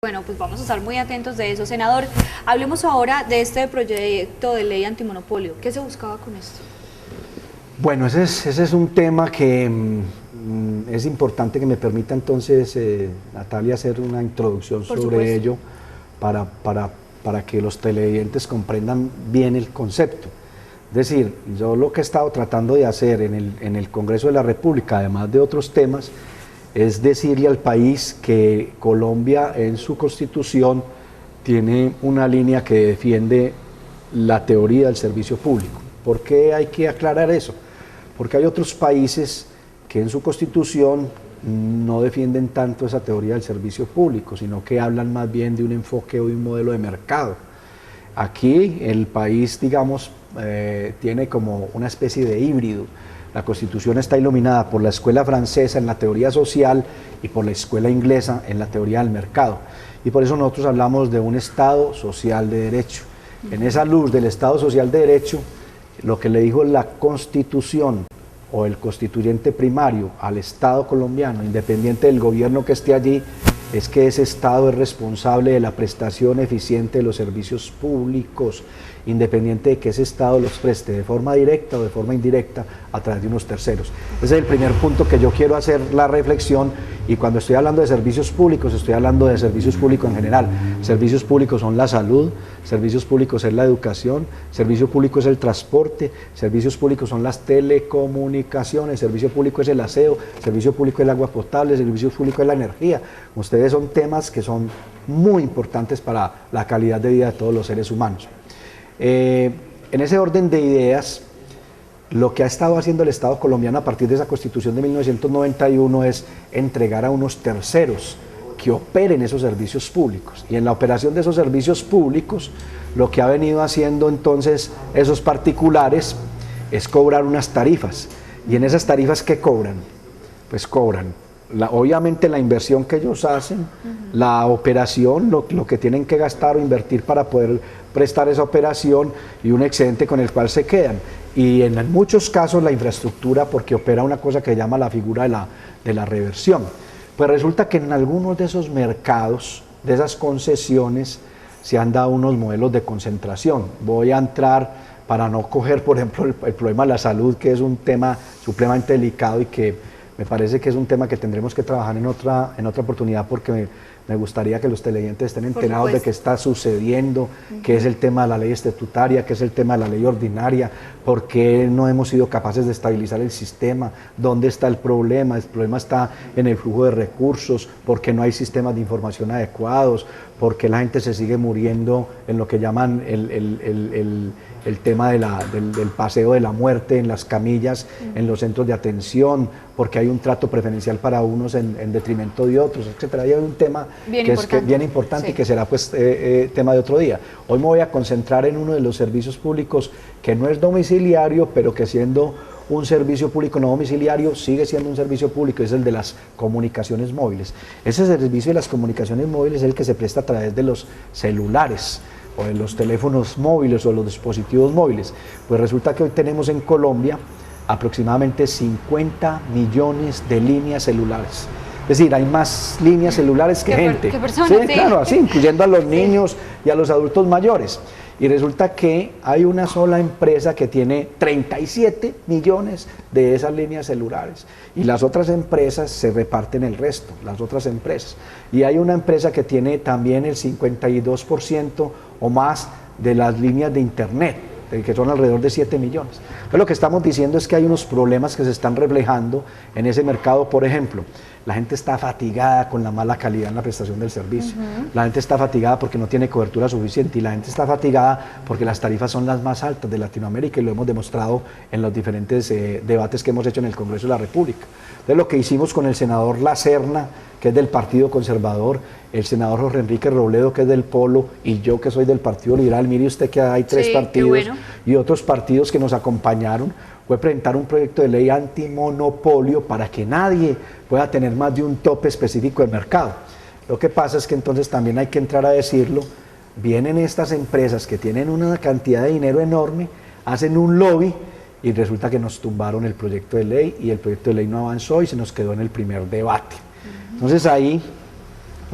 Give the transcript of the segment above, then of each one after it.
Bueno, pues vamos a estar muy atentos de eso. Senador, hablemos ahora de este proyecto de ley antimonopolio. ¿Qué se buscaba con esto? Bueno, ese es un tema que es importante que me permita entonces, Natalia, hacer una introducción sobre ello para que los televidentes comprendan bien el concepto. Es decir, yo lo que he estado tratando de hacer en el Congreso de la República, además de otros temas, es decirle al país que Colombia en su Constitución tiene una línea que defiende la teoría del servicio público. ¿Por qué hay que aclarar eso? Porque hay otros países que en su Constitución no defienden tanto esa teoría del servicio público, sino que hablan más bien de un enfoque o de un modelo de mercado. Aquí el país, digamos, tiene como una especie de híbrido. La Constitución está iluminada por la escuela francesa en la teoría social y por la escuela inglesa en la teoría del mercado. Y por eso nosotros hablamos de un Estado social de derecho. En esa luz del Estado social de derecho, lo que le dijo la Constitución o el constituyente primario al Estado colombiano, independiente del gobierno que esté allí, es que ese Estado es responsable de la prestación eficiente de los servicios públicos, independiente de que ese Estado los preste de forma directa o de forma indirecta a través de unos terceros. Ese es el primer punto que yo quiero hacer la reflexión, y cuando estoy hablando de servicios públicos, estoy hablando de servicios públicos en general. Servicios públicos son la salud, servicios públicos es la educación, servicio público es el transporte, servicios públicos son las telecomunicaciones, servicio público es el aseo, servicio público es el agua potable, servicio público es la energía. Ustedes son temas que son muy importantes para la calidad de vida de todos los seres humanos. En ese orden de ideas, lo que ha estado haciendo el Estado colombiano a partir de esa Constitución de 1991 es entregar a unos terceros que operen esos servicios públicos. Y en la operación de esos servicios públicos, lo que ha venido haciendo entonces esos particulares es cobrar unas tarifas. Y en esas tarifas, ¿qué cobran? Pues cobran obviamente la inversión que ellos hacen, la operación, lo que tienen que gastar o invertir para poder prestar esa operación, y un excedente con el cual se quedan. Y en muchos casos la infraestructura, porque opera una cosa que se llama la figura de la reversión. Pues resulta que en algunos de esos mercados, de esas concesiones, se han dado unos modelos de concentración. Voy a entrar, para no coger, por ejemplo, el problema de la salud, que es un tema supremamente delicado y que me parece que es un tema que tendremos que trabajar en otra oportunidad, porque me gustaría que los televidentes estén enterados de qué está sucediendo, qué es el tema de la ley estatutaria, qué es el tema de la ley ordinaria, por qué no hemos sido capaces de estabilizar el sistema, dónde está el problema está en el flujo de recursos, por qué no hay sistemas de información adecuados, por qué la gente se sigue muriendo en lo que llaman el tema del paseo de la muerte en las camillas, en los centros de atención, porque hay un trato preferencial para unos en detrimento de otros, etcétera. Hay un tema que es bien importante, sí, y que será pues tema de otro día. Hoy me voy a concentrar en uno de los servicios públicos que no es domiciliario, pero que siendo un servicio público no domiciliario sigue siendo un servicio público, es el de las comunicaciones móviles. Ese servicio de las comunicaciones móviles es el que se presta a través de los celulares, o de los teléfonos móviles o los dispositivos móviles. Pues resulta que hoy tenemos en Colombia aproximadamente 50 millones de líneas celulares. Es decir, hay más líneas celulares que gente. ¿Qué personas? Sí, claro, así, incluyendo a los niños y a los adultos mayores. Y resulta que hay una sola empresa que tiene 37 millones de esas líneas celulares. Y las otras empresas se reparten el resto, las otras empresas. Y hay una empresa que tiene también el 52% o más de las líneas de internet, que son alrededor de 7 millones. Entonces, lo que estamos diciendo es que hay unos problemas que se están reflejando en ese mercado. Por ejemplo, la gente está fatigada con la mala calidad en la prestación del servicio. La gente está fatigada porque no tiene cobertura suficiente, y la gente está fatigada porque las tarifas son las más altas de Latinoamérica, y lo hemos demostrado en los diferentes debates que hemos hecho en el Congreso de la República. Entonces, lo que hicimos con el senador Lacerna, que es del Partido Conservador, el senador Jorge Enrique Robledo, que es del Polo, y yo, que soy del Partido Liberal, mire usted que hay tres partidos y otros partidos que nos acompañaron, fue presentar un proyecto de ley antimonopolio para que nadie pueda tener más de un tope específico de mercado. Lo que pasa es que entonces también hay que entrar a decirlo, vienen estas empresas que tienen una cantidad de dinero enorme, hacen un lobby, y resulta que nos tumbaron el proyecto de ley, y el proyecto de ley no avanzó y se nos quedó en el primer debate. Entonces ahí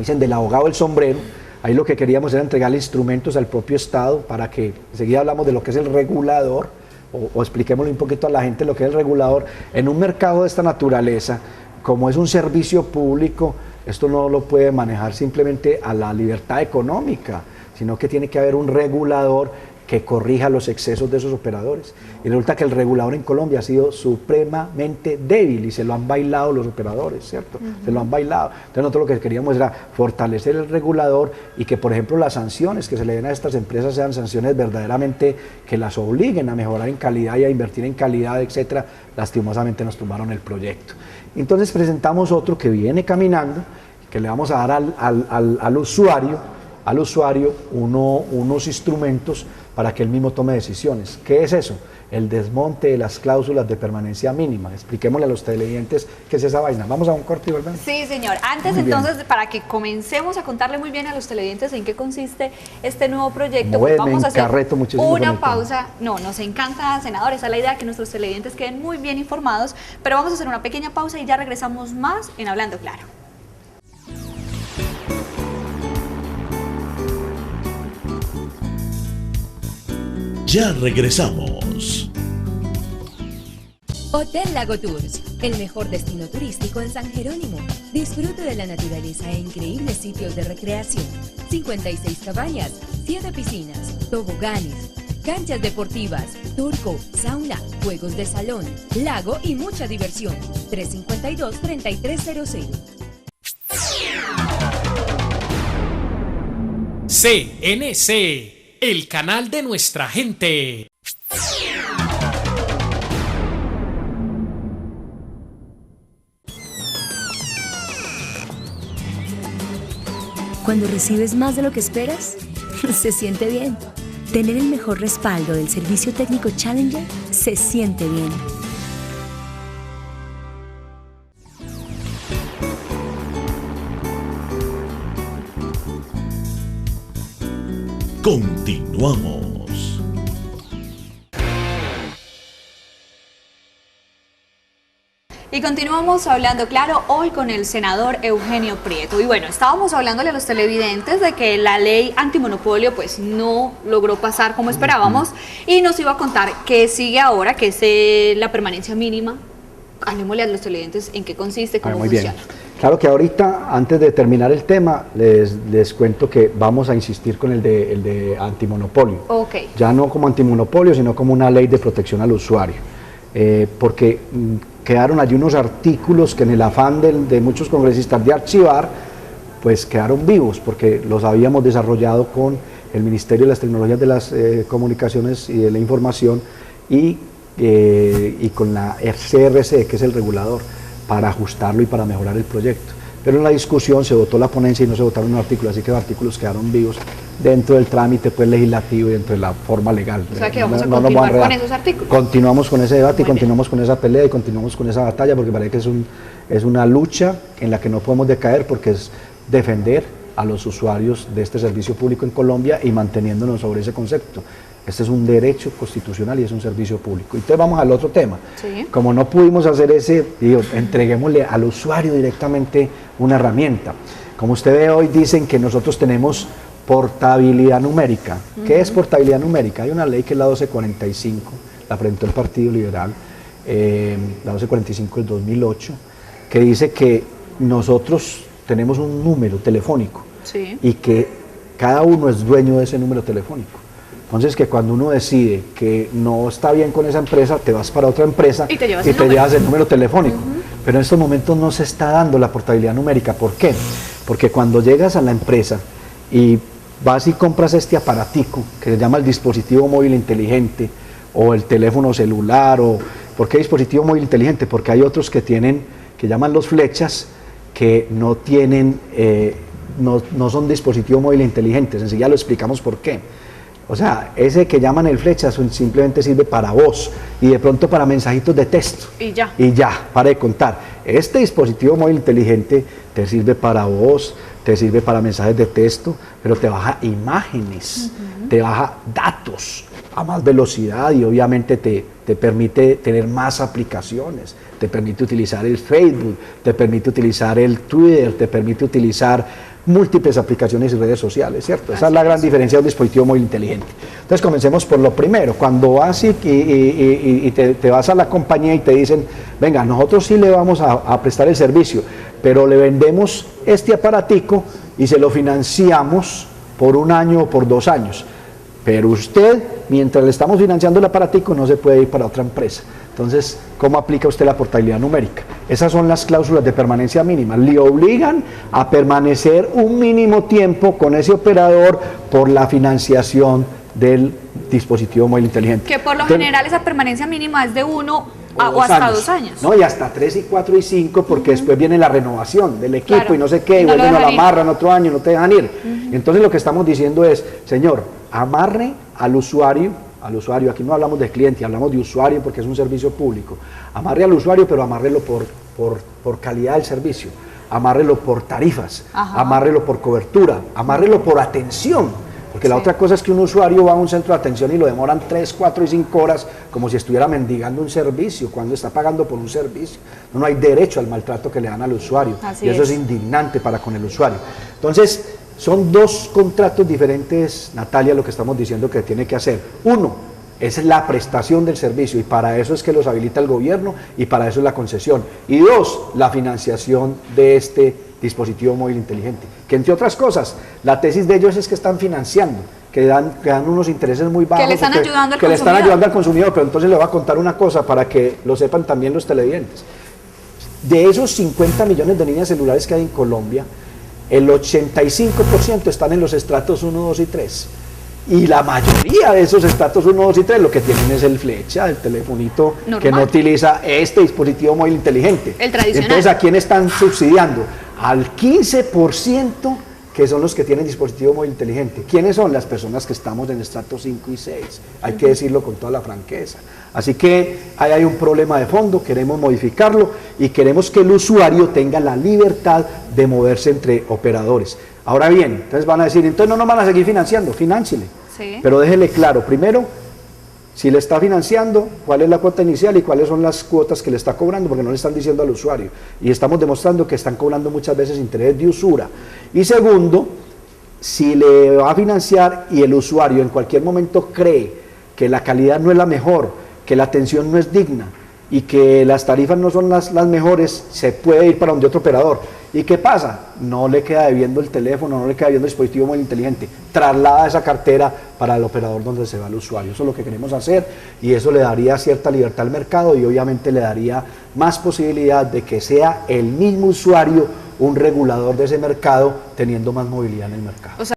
dicen, del abogado del sombrero. Ahí lo que queríamos era entregarle instrumentos al propio Estado para que, enseguida hablamos de lo que es el regulador, o expliquémosle un poquito a la gente lo que es el regulador. En un mercado de esta naturaleza, como es un servicio público, esto no lo puede manejar simplemente a la libertad económica, sino que tiene que haber un regulador que corrija los excesos de esos operadores. Y resulta que el regulador en Colombia ha sido supremamente débil y se lo han bailado los operadores, ¿cierto? Se lo han bailado. Entonces nosotros lo que queríamos era fortalecer el regulador y que, por ejemplo, las sanciones que se le den a estas empresas sean sanciones verdaderamente que las obliguen a mejorar en calidad y a invertir en calidad, etcétera. Lastimosamente nos tumbaron el proyecto. Entonces presentamos otro que viene caminando, que le vamos a dar al usuario unos instrumentos para que él mismo tome decisiones. ¿Qué es eso? El desmonte de las cláusulas de permanencia mínima. Expliquémosle a los televidentes qué es esa vaina. Vamos a un corte y volvemos. Sí, señor. Antes, entonces, para que comencemos a contarle muy bien a los televidentes en qué consiste este nuevo proyecto, pues vamos a hacer una pausa. No, nos encanta, senador, esa es la idea, que nuestros televidentes queden muy bien informados, pero vamos a hacer una pequeña pausa y ya regresamos más en Hablando Claro. Ya regresamos. Hotel Lago Tours, el mejor destino turístico en San Jerónimo. Disfrute de la naturaleza e increíbles sitios de recreación. 56 cabañas, 7 piscinas, toboganes, canchas deportivas, turco, sauna, juegos de salón, lago y mucha diversión. 352-3300. CNC, el canal de nuestra gente. Cuando recibes más de lo que esperas, se siente bien. Tener el mejor respaldo del servicio técnico Challenger se siente bien. Continuamos. Y continuamos hablando, claro, hoy con el senador Eugenio Prieto. Y bueno, estábamos hablándole a los televidentes de que la ley antimonopolio pues no logró pasar como esperábamos y nos iba a contar qué sigue ahora, que es la permanencia mínima. Hablemosle a los televidentes en qué consiste, cómo funciona. Bien. Claro que ahorita, antes de terminar el tema, les cuento que vamos a insistir con el de antimonopolio. Okay. Ya no como antimonopolio, sino como una ley de protección al usuario. Porque quedaron allí unos artículos que en el afán de muchos congresistas de archivar, pues quedaron vivos, porque los habíamos desarrollado con el Ministerio de las Tecnologías de las Comunicaciones y de la Información y con la CRC, que es el regulador, para ajustarlo y para mejorar el proyecto. Pero en la discusión se votó la ponencia y no se votaron los artículos, así que los artículos quedaron vivos dentro del trámite pues, legislativo y dentro de la forma legal. O sea que vamos a continuar con esos artículos. Continuamos con ese debate y continuamos con esa pelea y continuamos con esa batalla, porque parece que es una lucha en la que no podemos decaer, porque es defender a los usuarios de este servicio público en Colombia y manteniéndonos sobre ese concepto. Este es un derecho constitucional y es un servicio público. Entonces vamos al otro tema. Sí. Como no pudimos hacer ese, entreguémosle al usuario directamente una herramienta. Como usted ve hoy, dicen que nosotros tenemos portabilidad numérica. ¿Qué es portabilidad numérica? Hay una ley que es la 1245, la presentó el Partido Liberal, la 1245 del 2008, que dice que nosotros tenemos un número telefónico y que cada uno es dueño de ese número telefónico. Entonces, que cuando uno decide que no está bien con esa empresa, te vas para otra empresa y te llevas el número telefónico. Pero en estos momentos no se está dando la portabilidad numérica. ¿Por qué? Porque cuando llegas a la empresa y vas y compras este aparatico, que se llama el dispositivo móvil inteligente, o el teléfono celular, ¿por qué dispositivo móvil inteligente? Porque hay otros que llaman los flechas, que no tienen, no son dispositivos móviles inteligentes. Enseguida lo explicamos por qué. O sea, ese que llaman el flecha simplemente sirve para voz y de pronto para mensajitos de texto. Y ya. Y ya, para de contar. Este dispositivo móvil inteligente te sirve para voz, te sirve para mensajes de texto, pero te baja imágenes, te baja datos a más velocidad y obviamente te permite tener más aplicaciones. Te permite utilizar el Facebook, te permite utilizar el Twitter, te permite utilizar múltiples aplicaciones y redes sociales, ¿cierto? Esa es la gran diferencia de un dispositivo móvil inteligente. Entonces comencemos por lo primero. Cuando vas y te vas a la compañía y te dicen, venga, nosotros sí le vamos a prestar el servicio, pero le vendemos este aparatico y se lo financiamos por 1 año o por 2 años. Pero usted, mientras le estamos financiando el aparatico, no se puede ir para otra empresa. Entonces, ¿cómo aplica usted la portabilidad numérica? Esas son las cláusulas de permanencia mínima. Le obligan a permanecer un mínimo tiempo con ese operador por la financiación del dispositivo móvil inteligente. Que por lo general esa permanencia mínima es de 1 o hasta 2 años. No, y hasta 3 y 4 y 5, porque después viene la renovación del equipo, claro, y no sé qué, y no vuelven a la amarran otro año, no te dejan ir. Entonces lo que estamos diciendo es, señor, amarre al usuario, aquí no hablamos de cliente, hablamos de usuario porque es un servicio público. Amarre al usuario, pero amárrelo por calidad del servicio, amárrelo por tarifas, amárrelo por cobertura, amárrelo por atención. Porque la otra cosa es que un usuario va a un centro de atención y lo demoran 3, 4 y 5 horas como si estuviera mendigando un servicio, cuando está pagando por un servicio. No hay derecho al maltrato que le dan al usuario. Y eso es indignante para con el usuario. Entonces, son 2 contratos diferentes, Natalia, lo que estamos diciendo que tiene que hacer. Uno, es la prestación del servicio, y para eso es que los habilita el gobierno, y para eso es la concesión. Y 2, la financiación de este dispositivo móvil inteligente, que entre otras cosas, la tesis de ellos es que están financiando, que dan unos intereses muy bajos, que le están ayudando al consumidor. Que le están ayudando al consumidor, pero entonces le voy a contar una cosa para que lo sepan también los televidentes. De esos 50 millones de líneas celulares que hay en Colombia, el 85% están en los estratos 1, 2 y 3. Y la mayoría de esos estratos 1, 2 y 3 lo que tienen es el flecha, el telefonito normal, que no utiliza este dispositivo móvil inteligente. El tradicional. Entonces, ¿a quién están subsidiando? Al 15%, que son los que tienen dispositivo móvil inteligente. ¿Quiénes son? Las personas que estamos en estratos 5 y 6. Hay que decirlo con toda la franqueza. Así que ahí hay un problema de fondo, queremos modificarlo y queremos que el usuario tenga la libertad de moverse entre operadores. Ahora bien, entonces van a decir, entonces no nos van a seguir financiando, finánciele. Sí. Pero déjele claro, primero, si le está financiando, cuál es la cuota inicial y cuáles son las cuotas que le está cobrando, porque no le están diciendo al usuario. Y estamos demostrando que están cobrando muchas veces interés de usura. Y segundo, si le va a financiar y el usuario en cualquier momento cree que la calidad no es la mejor, que la atención no es digna y que las tarifas no son las mejores, se puede ir para donde otro operador. ¿Y qué pasa? No le queda debiendo el teléfono, no le queda debiendo el dispositivo móvil inteligente. Traslada esa cartera para el operador donde se va el usuario. Eso es lo que queremos hacer y eso le daría cierta libertad al mercado y obviamente le daría más posibilidad de que sea el mismo usuario un regulador de ese mercado, teniendo más movilidad en el mercado.